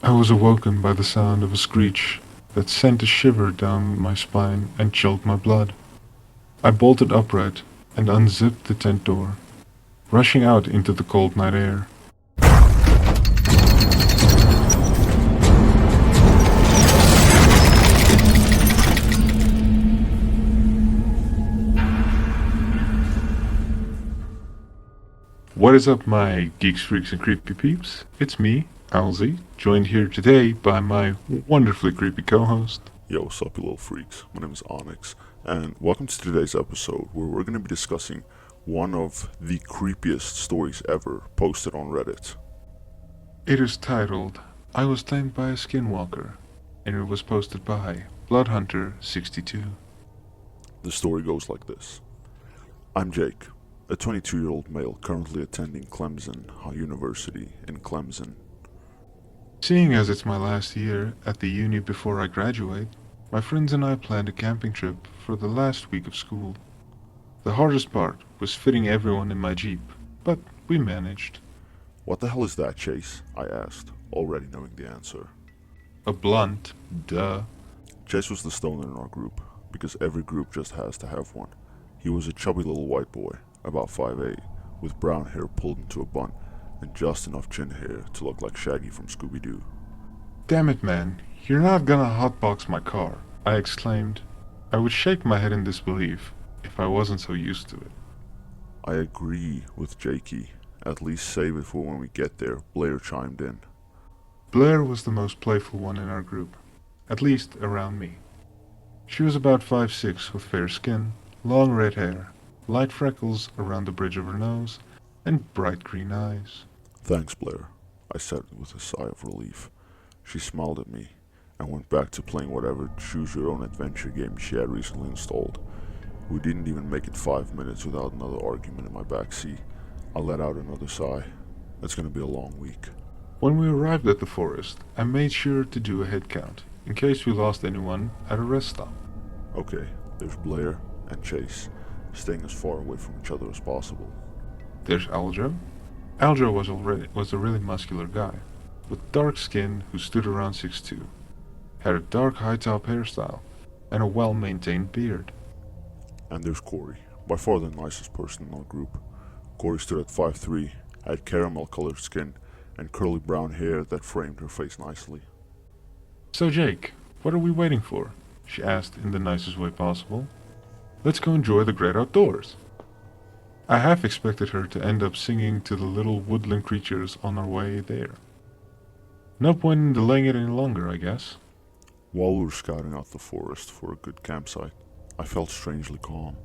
I was awoken by the sound of a screech that sent a shiver down my spine and chilled my blood. I bolted upright and unzipped the tent door, rushing out into the cold night air. What is up, my geeks, freaks, and creepy peeps? It's me, Alzy, joined here today by my wonderfully creepy co-host. Yo, what's up, you little freaks? My name is Onyx, and welcome to today's episode where we're going to be discussing one of the creepiest stories ever posted on Reddit. It is titled, I Was Tamed by a Skinwalker, and it was posted by Bloodhunter62. The story goes like this. I'm Jake, a 22-year-old male currently attending Clemson University in Clemson. Seeing as it's my last year at the uni before I graduate, my friends and I planned a camping trip for the last week of school. The hardest part was fitting everyone in my Jeep, but we managed. What the hell is that, Chase? I asked, already knowing the answer. A blunt, duh. Chase was the stoner in our group, because every group just has to have one. He was a chubby little white boy, about 5'8", with brown hair pulled into a bun, and just enough chin hair to look like Shaggy from Scooby-Doo. Damn it, man, you're not gonna hotbox my car, I exclaimed. I would shake my head in disbelief if I wasn't so used to it. I agree with Jakey. At least save it for when we get there, Blair chimed in. Blair was the most playful one in our group, at least around me. She was about 5'6", with fair skin, long red hair, light freckles around the bridge of her nose, and bright green eyes. Thanks, Blair, I said with a sigh of relief. She smiled at me and went back to playing whatever choose-your-own-adventure game she had recently installed. We didn't even make it 5 minutes without another argument in my backseat. I let out another sigh. It's gonna be a long week. When we arrived at the forest, I made sure to do a head count, in case we lost anyone at a rest stop. Okay, there's Blair and Chase, staying as far away from each other as possible. There's Aljo. Aljo was a really muscular guy, with dark skin who stood around 6'2", had a dark high-top hairstyle, and a well-maintained beard. And there's Corey, by far the nicest person in our group. Corey stood at 5'3", had caramel-colored skin, and curly brown hair that framed her face nicely. So Jake, what are we waiting for? She asked in the nicest way possible. Let's go enjoy the great outdoors. I half expected her to end up singing to the little woodland creatures on our way there. No point in delaying it any longer, I guess. While we were scouting out the forest for a good campsite, I felt strangely calm.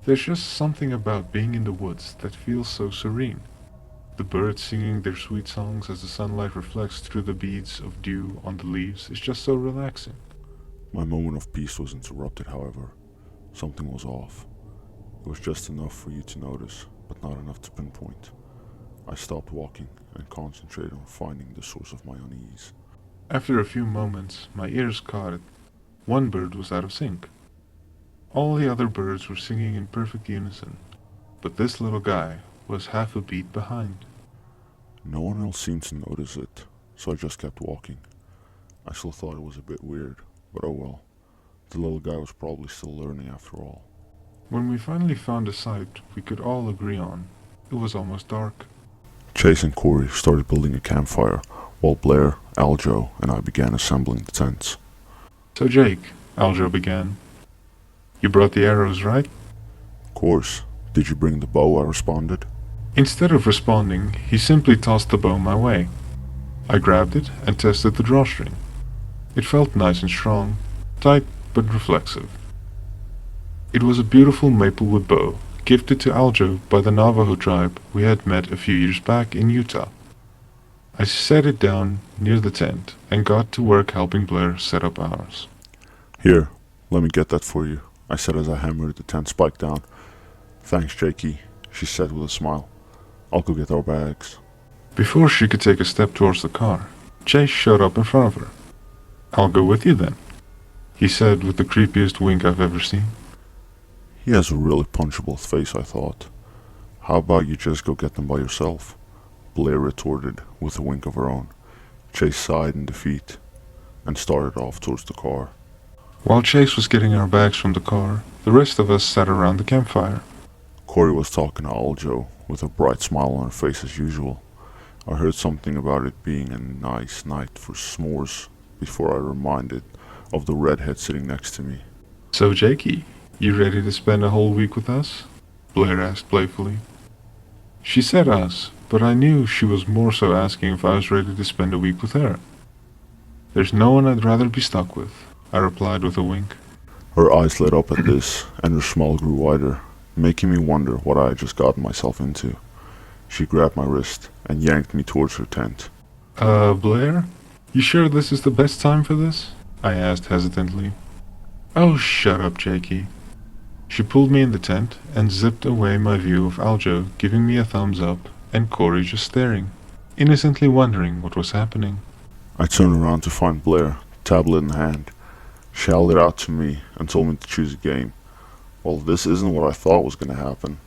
There's just something about being in the woods that feels so serene. The birds singing their sweet songs as the sunlight reflects through the beads of dew on the leaves is just so relaxing. My moment of peace was interrupted, however. Something was off. It was just enough for you to notice, but not enough to pinpoint. I stopped walking and concentrated on finding the source of my unease. After a few moments, my ears caught it. One bird was out of sync. All the other birds were singing in perfect unison, but this little guy was half a beat behind. No one else seemed to notice it, so I just kept walking. I still thought it was a bit weird, but oh well. The little guy was probably still learning after all. When we finally found a site we could all agree on, it was almost dark. Chase and Corey started building a campfire, while Blair, Aljo, and I began assembling the tents. So Jake, Aljo began, you brought the arrows, right? Of course. Did you bring the bow? I responded. Instead of responding, he simply tossed the bow my way. I grabbed it and tested the drawstring. It felt nice and strong, tight but reflexive. It was a beautiful maplewood bow, gifted to Aljo by the Navajo tribe we had met a few years back in Utah. I set it down near the tent and got to work helping Blair set up ours. Here, let me get that for you, I said as I hammered the tent spike down. Thanks, Jakey, she said with a smile. I'll go get our bags. Before she could take a step towards the car, Chase showed up in front of her. I'll go with you then, he said with the creepiest wink I've ever seen. He has a really punchable face, I thought. How about you just go get them by yourself? Blair retorted with a wink of her own. Chase sighed in defeat and started off towards the car. While Chase was getting our bags from the car, the rest of us sat around the campfire. Corey was talking to Aljo with a bright smile on her face as usual. I heard something about it being a nice night for s'mores before I reminded of the redhead sitting next to me. "So, Jakey, you ready to spend a whole week with us?" Blair asked playfully. She said us, but I knew she was more so asking if I was ready to spend a week with her. "There's no one I'd rather be stuck with," I replied with a wink. Her eyes lit up at this, and her smile grew wider, making me wonder what I had just gotten myself into. She grabbed my wrist and yanked me towards her tent. Blair? You sure this is the best time for this?" I asked hesitantly. "Oh, shut up, Jakey." She pulled me in the tent and zipped away my view of Aljo giving me a thumbs up and Corey just staring, innocently wondering what was happening. I turned around to find Blair, tablet in hand. She held it out to me and told me to choose a game. Well, this isn't what I thought was going to happen.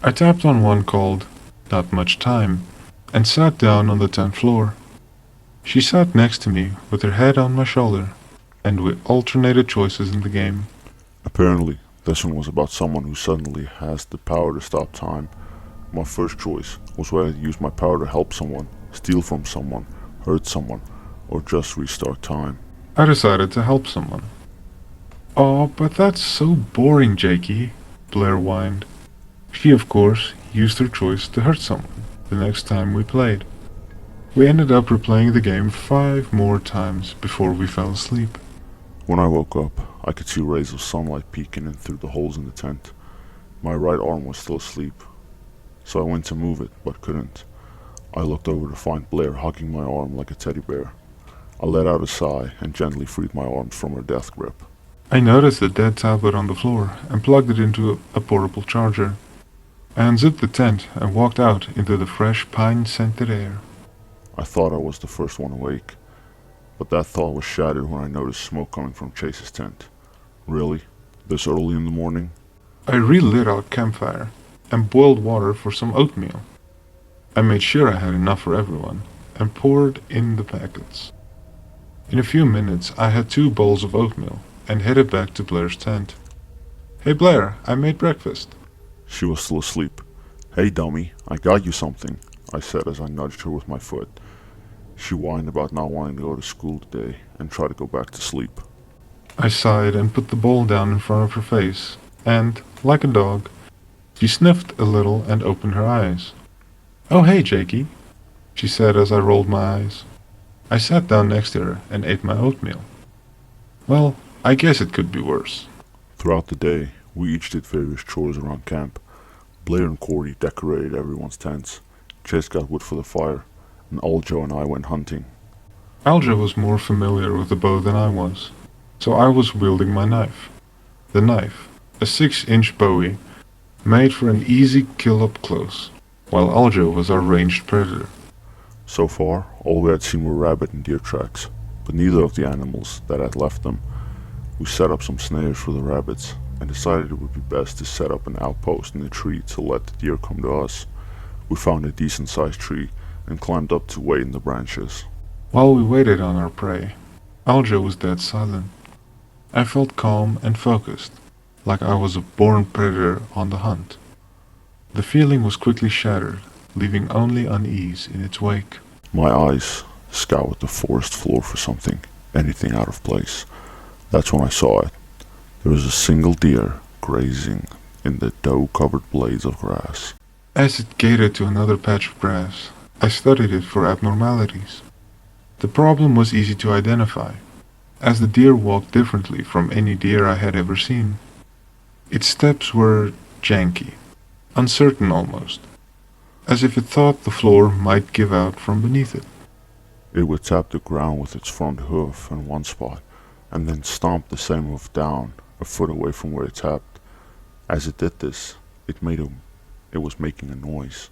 I tapped on one called Not Much Time and sat down on the tent floor. She sat next to me with her head on my shoulder, and we alternated choices in the game. Apparently, this one was about someone who suddenly has the power to stop time. My first choice was whether to use my power to help someone, steal from someone, hurt someone, or just restart time. I decided to help someone. "Oh, but that's so boring, Jakey," Blair whined. She, of course, used her choice to hurt someone the next time we played. We ended up replaying the game 5 more times before we fell asleep. When I woke up, I could see rays of sunlight peeking in through the holes in the tent. My right arm was still asleep, so I went to move it, but couldn't. I looked over to find Blair hugging my arm like a teddy bear. I let out a sigh and gently freed my arms from her death grip. I noticed a dead tablet on the floor and plugged it into a portable charger. I unzipped the tent and walked out into the fresh pine-scented air. I thought I was the first one awake, but that thought was shattered when I noticed smoke coming from Chase's tent. Really? This early in the morning? I relit our campfire and boiled water for some oatmeal. I made sure I had enough for everyone and poured in the packets. In a few minutes I had 2 bowls of oatmeal and headed back to Blair's tent. "Hey Blair, I made breakfast." She was still asleep. "Hey dummy, I got you something," I said as I nudged her with my foot. She whined about not wanting to go to school today and tried to go back to sleep. I sighed and put the bowl down in front of her face, and, like a dog, she sniffed a little and opened her eyes. "Oh hey, Jakey," she said as I rolled my eyes. I sat down next to her and ate my oatmeal. Well, I guess it could be worse. Throughout the day, we each did various chores around camp. Blair and Corey decorated everyone's tents. Chase got wood for the fire, and Aljo and I went hunting. Aljo was more familiar with the bow than I was, so I was wielding my knife. The knife, a 6-inch bowie, made for an easy kill up close, while Aljo was our ranged predator. So far, all we had seen were rabbit and deer tracks, but neither of the animals that had left them. We set up some snares for the rabbits, and decided it would be best to set up an outpost in a tree to let the deer come to us. We found a decent-sized tree and climbed up to wait in the branches. While we waited on our prey, Aljo was dead silent. I felt calm and focused, like I was a born predator on the hunt. The feeling was quickly shattered, leaving only unease in its wake. My eyes scoured the forest floor for something, anything out of place. That's when I saw it. There was a single deer grazing in the dough-covered blades of grass. As it gated to another patch of grass, I studied it for abnormalities. The problem was easy to identify, as the deer walked differently from any deer I had ever seen. Its steps were janky, uncertain almost, as if it thought the floor might give out from beneath it. It would tap the ground with its front hoof in one spot, and then stomp the same hoof down, a foot away from where it tapped. As it did this, it was making a noise.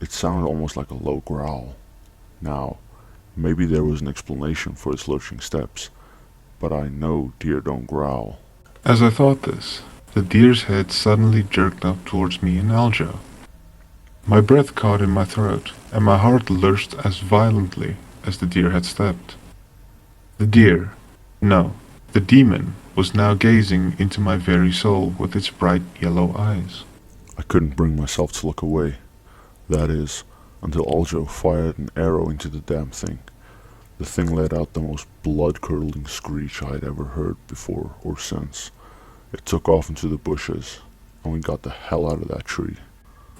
It sounded almost like a low growl. Now, maybe there was an explanation for its lurching steps, but I know deer don't growl. As I thought this, the deer's head suddenly jerked up towards me and Aljo. My breath caught in my throat, and my heart lurched as violently as the deer had stepped. The deer, no, the demon, was now gazing into my very soul with its bright yellow eyes. I couldn't bring myself to look away. That is, until Aljo fired an arrow into the damn thing. The thing let out the most blood-curdling screech I had ever heard before or since. It took off into the bushes, and we got the hell out of that tree.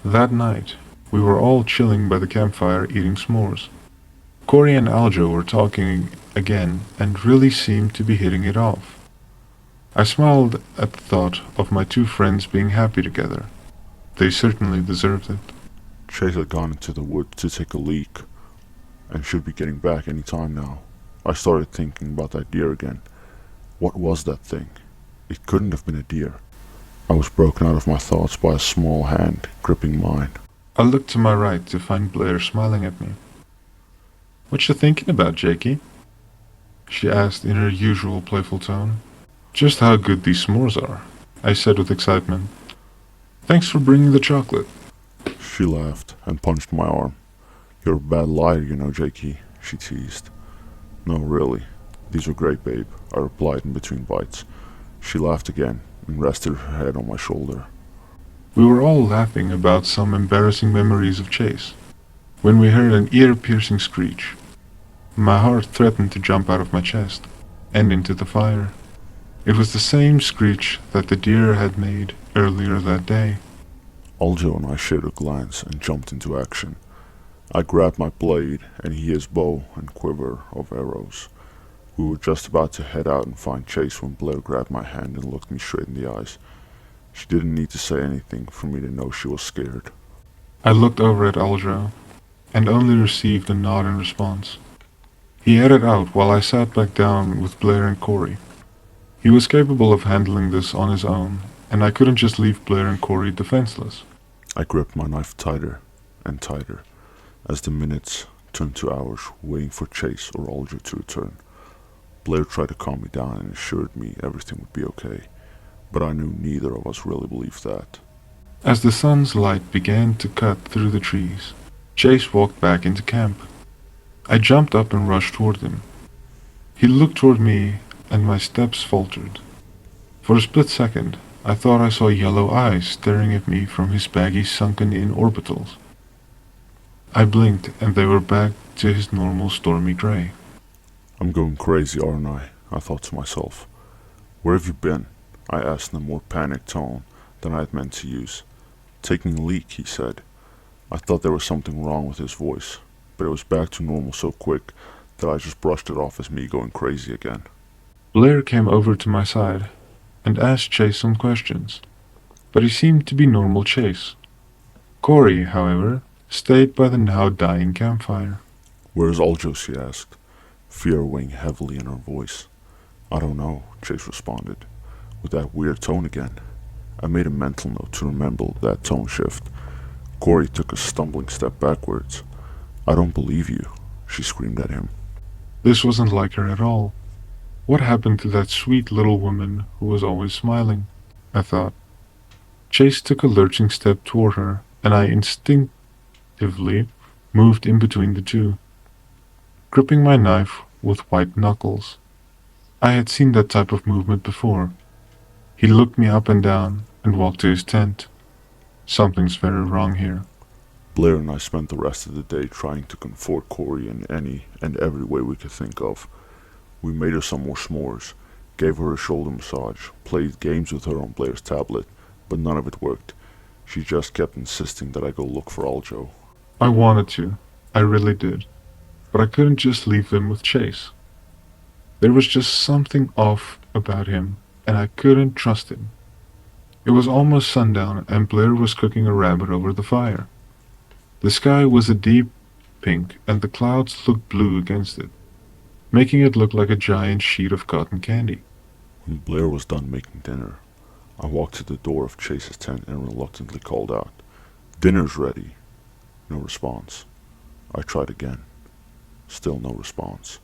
That night, we were all chilling by the campfire eating s'mores. Corey and Aljo were talking again and really seemed to be hitting it off. I smiled at the thought of my two friends being happy together. They certainly deserved it. Chase had gone into the woods to take a leak, and should be getting back any time now. I started thinking about that deer again. What was that thing? It couldn't have been a deer. I was broken out of my thoughts by a small hand gripping mine. I looked to my right to find Blair smiling at me. "What you thinking about, Jakey?" she asked in her usual playful tone. "Just how good these s'mores are," I said with excitement. "Thanks for bringing the chocolate." She laughed and punched my arm. "You're a bad liar, you know, Jakey," she teased. "No, really. These are great, babe," I replied in between bites. She laughed again and rested her head on my shoulder. We were all laughing about some embarrassing memories of Chase, when we heard an ear-piercing screech. My heart threatened to jump out of my chest and into the fire. It was the same screech that the deer had made earlier that day. Aljo and I shared a glance and jumped into action. I grabbed my blade and he his bow and quiver of arrows. We were just about to head out and find Chase when Blair grabbed my hand and looked me straight in the eyes. She didn't need to say anything for me to know she was scared. I looked over at Aljo and only received a nod in response. He headed out while I sat back down with Blair and Corey. He was capable of handling this on his own, and I couldn't just leave Blair and Corey defenseless. I gripped my knife tighter and tighter as the minutes turned to hours waiting for Chase or Aljo to return. Blair tried to calm me down and assured me everything would be okay, but I knew neither of us really believed that. As the sun's light began to cut through the trees, Chase walked back into camp. I jumped up and rushed toward him. He looked toward me, and my steps faltered. For a split second, I thought I saw yellow eyes staring at me from his baggy sunken-in orbitals. I blinked, and they were back to his normal stormy gray. "I'm going crazy, aren't I thought to myself. "Where have you been?" I asked in a more panicked tone than I had meant to use. "Taking a leak," he said. I thought there was something wrong with his voice, but it was back to normal so quick that I just brushed it off as me going crazy again. Blair came over to my side and asked Chase some questions, but he seemed to be normal Chase. Corey, however, stayed by the now dying campfire. "Where's Aljo?" she asked, fear weighing heavily in her voice. "I don't know," Chase responded, with that weird tone again. I made a mental note to remember that tone shift. Corey took a stumbling step backwards. "I don't believe you," she screamed at him. This wasn't like her at all. What happened to that sweet little woman who was always smiling? I thought. Chase took a lurching step toward her, and I instinctively moved in between the two, gripping my knife with white knuckles. I had seen that type of movement before. He looked me up and down and walked to his tent. Something's very wrong here. Blair and I spent the rest of the day trying to comfort Corey in any and every way we could think of. We made her some more s'mores, gave her a shoulder massage, played games with her on Blair's tablet, but none of it worked. She just kept insisting that I go look for Aljo. I wanted to. I really did. But I couldn't just leave them with Chase. There was just something off about him, and I couldn't trust him. It was almost sundown, and Blair was cooking a rabbit over the fire. The sky was a deep pink, and the clouds looked blue against it, making it look like a giant sheet of cotton candy. When Blair was done making dinner, I walked to the door of Chase's tent and reluctantly called out, "Dinner's ready." No response. I tried again. Still no response.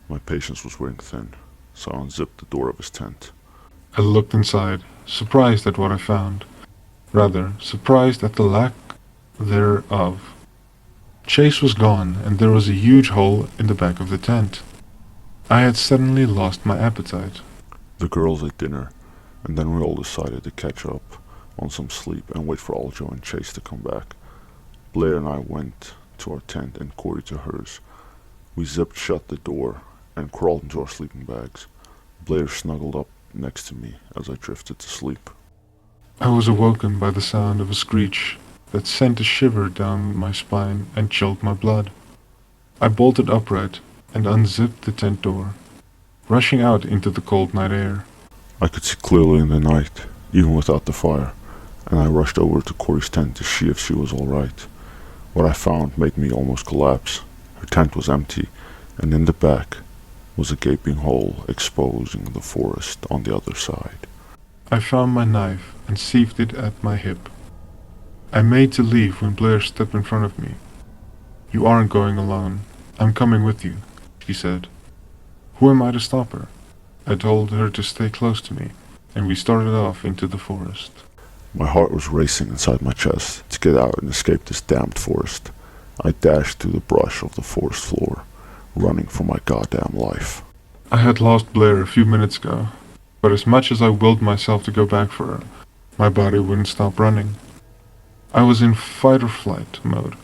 My patience was wearing thin, so I unzipped the door of his tent. I looked inside, surprised at what I found. Rather, surprised at the lack thereof. Chase was gone, and there was a huge hole in the back of the tent. I had suddenly lost my appetite. The girls ate dinner, and then we all decided to catch up on some sleep and wait for Aljo and Chase to come back. Blair and I went to our tent and Corey to hers. We zipped shut the door and crawled into our sleeping bags. Blair snuggled up next to me as I drifted to sleep. I was awoken by the sound of a screech that sent a shiver down my spine and chilled my blood. I bolted upright and unzipped the tent door, rushing out into the cold night air. I could see clearly in the night, even without the fire, and I rushed over to Corey's tent to see if she was all right. What I found made me almost collapse. Her tent was empty, and in the back was a gaping hole exposing the forest on the other side. I found my knife and sheathed it at my hip. I made to leave when Blair stepped in front of me. "You aren't going alone. I'm coming with you," she said. Who am I to stop her? I told her to stay close to me, and we started off into the forest. My heart was racing inside my chest to get out and escape this damned forest. I dashed through the brush of the forest floor, running for my goddamn life. I had lost Blair a few minutes ago, but as much as I willed myself to go back for her, my body wouldn't stop running. I was in fight or flight mode,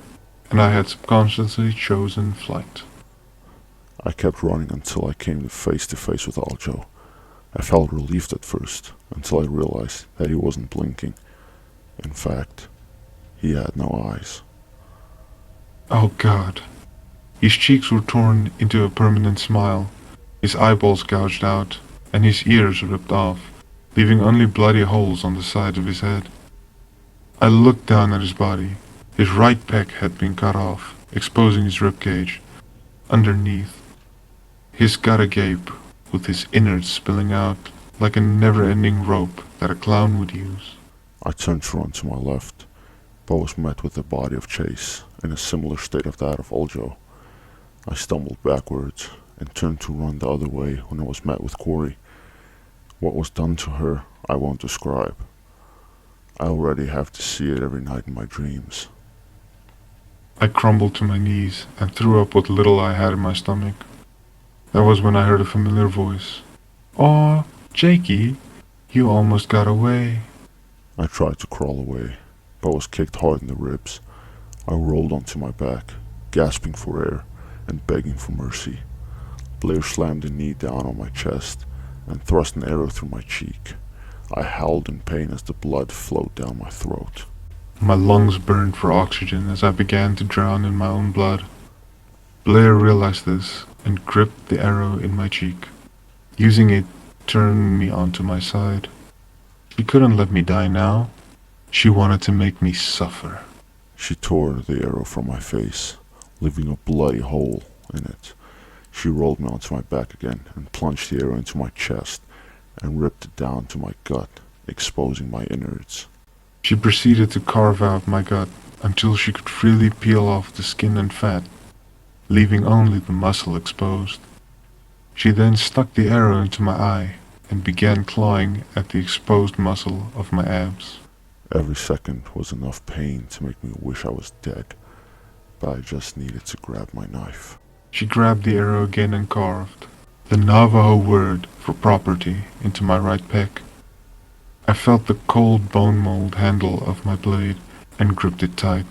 and I had subconsciously chosen flight. I kept running until I came to face with Aljo. I felt relieved at first, until I realized that he wasn't blinking. In fact, he had no eyes. Oh God. His cheeks were torn into a permanent smile, his eyeballs gouged out, and his ears ripped off, leaving only bloody holes on the side of his head. I looked down at his body. His right pec had been cut off, exposing his ribcage. Underneath, his gut agape, with his innards spilling out like a never-ending rope that a clown would use. I turned to run to my left, but was met with the body of Chase in a similar state of that of Aljo. I stumbled backwards and turned to run the other way when I was met with Corey. What was done to her, I won't describe. I already have to see it every night in my dreams. I crumbled to my knees and threw up what little I had in my stomach. That was when I heard a familiar voice. "Aw, Jakey, you almost got away." I tried to crawl away, but was kicked hard in the ribs. I rolled onto my back, gasping for air and begging for mercy. Blair slammed a knee down on my chest and thrust an arrow through my cheek. I howled in pain as the blood flowed down my throat. My lungs burned for oxygen as I began to drown in my own blood. Blair realized this and gripped the arrow in my cheek. Using it, turned me onto my side. She couldn't let me die now. She wanted to make me suffer. She tore the arrow from my face, leaving a bloody hole in it. She rolled me onto my back again and plunged the arrow into my chest and ripped it down to my gut, exposing my innards. She proceeded to carve out my gut until she could freely peel off the skin and fat, leaving only the muscle exposed. She then stuck the arrow into my eye and began clawing at the exposed muscle of my abs. Every second was enough pain to make me wish I was dead, but I just needed to grab my knife. She grabbed the arrow again and carved the Navajo word for property into my right pec. I felt the cold bone mold handle of my blade and gripped it tight.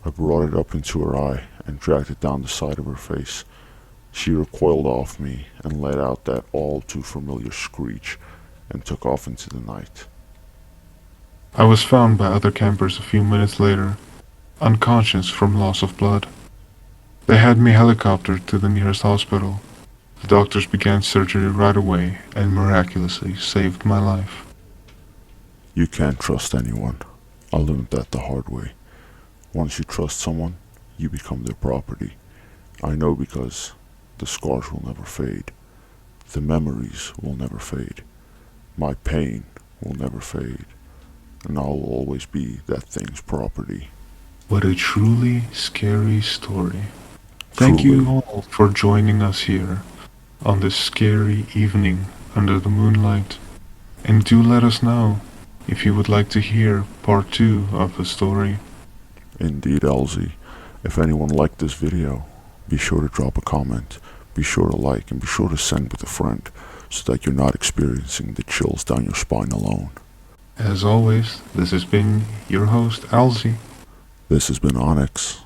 I brought it up into her eye and dragged it down the side of her face. She recoiled off me and let out that all too familiar screech and took off into the night. I was found by other campers a few minutes later, unconscious from loss of blood. They had me helicoptered to the nearest hospital. The doctors began surgery right away and miraculously saved my life. You can't trust anyone. I learned that the hard way. Once you trust someone, you become their property. I know because the scars will never fade. The memories will never fade. My pain will never fade. And I'll always be that thing's property. What a truly scary story. Thank Truly. you all for joining us here on this scary evening under the moonlight. And do let us know if you would like to hear part 2 of the story. Indeed, Elsie. If anyone liked this video, be sure to drop a comment, be sure to like, and be sure to send with a friend, so that you're not experiencing the chills down your spine alone. As always, this has been your host, Alzi. This has been Onyx.